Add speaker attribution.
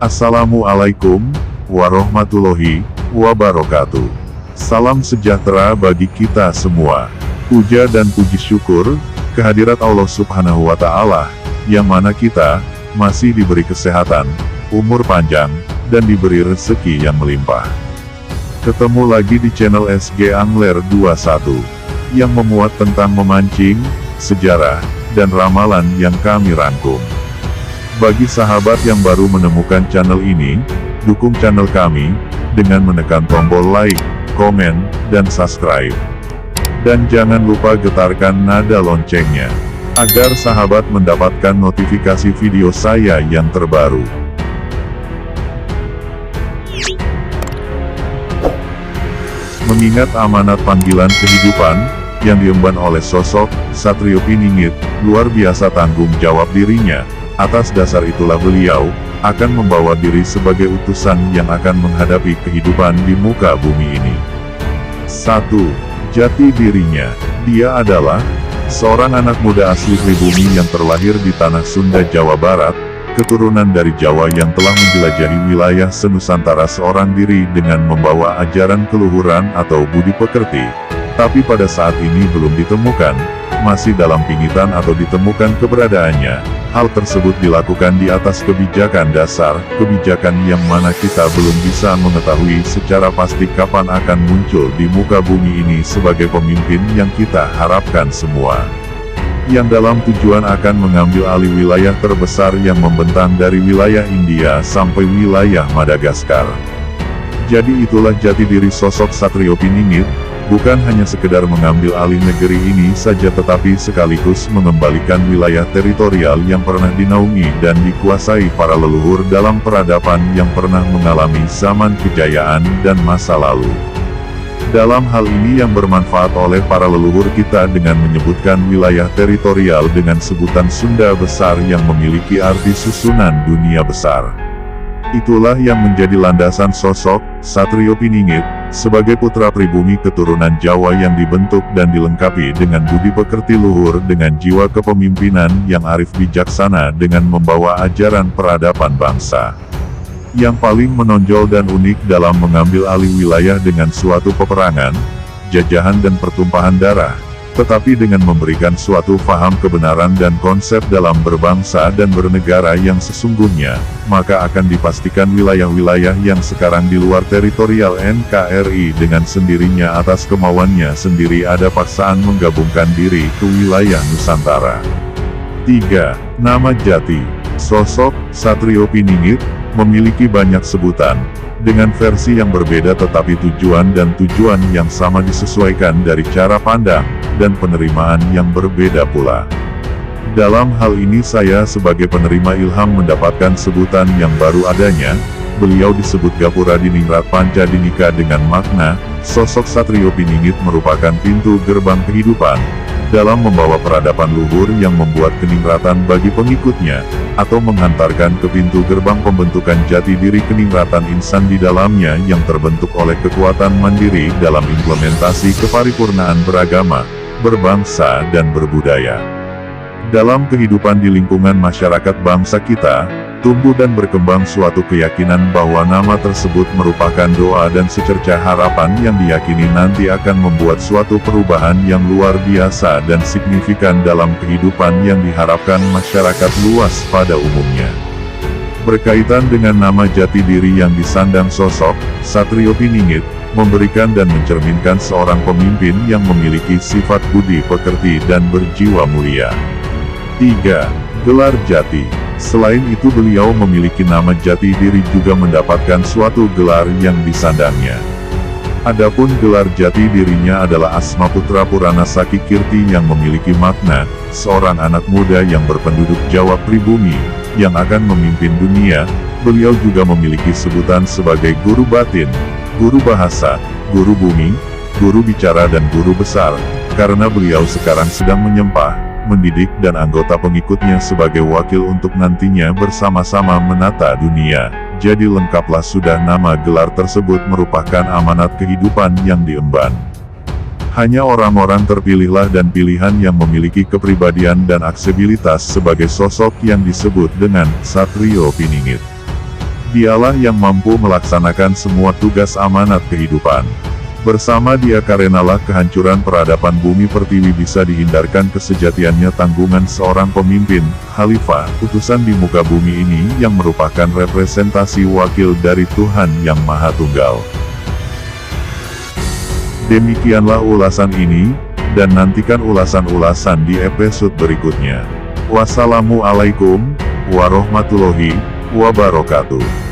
Speaker 1: Assalamualaikum warahmatullahi wabarakatuh. Salam sejahtera bagi kita semua. Puja dan puji syukur kehadirat Allah Subhanahu wa Ta'ala, yang mana kita masih diberi kesehatan, umur panjang, dan diberi rezeki yang melimpah. Ketemu lagi di channel SG Angler 21 yang memuat tentang memancing, sejarah, dan ramalan yang kami rangkum. Bagi sahabat yang baru menemukan channel ini, dukung channel kami dengan menekan tombol like, komen, dan subscribe. Dan jangan lupa getarkan nada loncengnya, agar sahabat mendapatkan notifikasi video saya yang terbaru. Mengingat amanat panggilan kehidupan yang diemban oleh sosok Satrio Piningit, luar biasa tanggung jawab dirinya. Atas dasar itulah beliau akan membawa diri sebagai utusan yang akan menghadapi kehidupan di muka bumi ini. 1. Jati dirinya. Dia adalah seorang anak muda asli pribumi yang terlahir di tanah Sunda, Jawa Barat, keturunan dari Jawa yang telah menjelajahi wilayah senusantara seorang diri dengan membawa ajaran keluhuran atau budi pekerti. Tapi pada saat ini belum ditemukan, masih dalam pingitan atau ditemukan keberadaannya. Hal tersebut dilakukan di atas kebijakan dasar, kebijakan yang mana kita belum bisa mengetahui secara pasti kapan akan muncul di muka bumi ini sebagai pemimpin yang kita harapkan semua. Yang dalam tujuan akan mengambil alih wilayah terbesar yang membentang dari wilayah India sampai wilayah Madagaskar. Jadi itulah jati diri sosok Satrio Piningit. Bukan hanya sekedar mengambil alih negeri ini saja, tetapi sekaligus mengembalikan wilayah teritorial yang pernah dinaungi dan dikuasai para leluhur dalam peradaban yang pernah mengalami zaman kejayaan dan masa lalu. Dalam hal ini yang bermanfaat oleh para leluhur kita dengan menyebutkan wilayah teritorial dengan sebutan Sunda Besar yang memiliki arti susunan dunia besar. Itulah yang menjadi landasan sosok Satrio Piningit, sebagai putra pribumi keturunan Jawa yang dibentuk dan dilengkapi dengan budi pekerti luhur dengan jiwa kepemimpinan yang arif bijaksana dengan membawa ajaran peradaban bangsa. Yang paling menonjol dan unik dalam mengambil alih wilayah dengan suatu peperangan, jajahan dan pertumpahan darah, tetapi dengan memberikan suatu faham kebenaran dan konsep dalam berbangsa dan bernegara yang sesungguhnya, maka akan dipastikan wilayah-wilayah yang sekarang di luar teritorial NKRI dengan sendirinya atas kemauannya sendiri ada paksaan menggabungkan diri ke wilayah Nusantara. 3. Nama jati. Sosok Satrio Piningit memiliki banyak sebutan, dengan versi yang berbeda tetapi tujuan yang sama disesuaikan dari cara pandang dan penerimaan yang berbeda pula. Dalam hal ini saya sebagai penerima ilham mendapatkan sebutan yang baru adanya. Beliau disebut Gapura Diningrat Panca Dinika dengan makna, sosok Satrio Piningit merupakan pintu gerbang kehidupan, dalam membawa peradaban luhur yang membuat keningratan bagi pengikutnya, atau menghantarkan ke pintu gerbang pembentukan jati diri keningratan insan di dalamnya yang terbentuk oleh kekuatan mandiri dalam implementasi keparipurnaan beragama, berbangsa dan berbudaya. Dalam kehidupan di lingkungan masyarakat bangsa kita, tumbuh dan berkembang suatu keyakinan bahwa nama tersebut merupakan doa dan secercah harapan yang diyakini nanti akan membuat suatu perubahan yang luar biasa dan signifikan dalam kehidupan yang diharapkan masyarakat luas pada umumnya. Berkaitan dengan nama jati diri yang disandang sosok Satrio Piningit, memberikan dan mencerminkan seorang pemimpin yang memiliki sifat budi pekerti dan berjiwa mulia. 3. Gelar jati. Selain itu beliau memiliki nama jati diri juga mendapatkan suatu gelar yang disandangnya. Adapun gelar jati dirinya adalah Asma Putra Purana Saki Kirti yang memiliki makna, seorang anak muda yang berpenduduk Jawa pribumi, yang akan memimpin dunia. Beliau juga memiliki sebutan sebagai guru batin, guru bahasa, guru bumi, guru bicara dan guru besar, karena beliau sekarang sedang menyempah, mendidik dan anggota pengikutnya sebagai wakil untuk nantinya bersama-sama menata dunia. Jadi lengkaplah sudah nama gelar tersebut merupakan amanat kehidupan yang diemban. Hanya orang-orang terpilihlah dan pilihan yang memiliki kepribadian dan aksesibilitas sebagai sosok yang disebut dengan Satrio Piningit. Dialah yang mampu melaksanakan semua tugas amanat kehidupan. Bersama Dia karenalah kehancuran peradaban bumi pertiwi bisa dihindarkan, kesejatiannya tanggungan seorang pemimpin, khalifah, utusan di muka bumi ini yang merupakan representasi wakil dari Tuhan Yang Maha Tunggal. Demikianlah ulasan ini, dan nantikan ulasan-ulasan di episode berikutnya. Wassalamualaikum warahmatullahi wabarakatuh.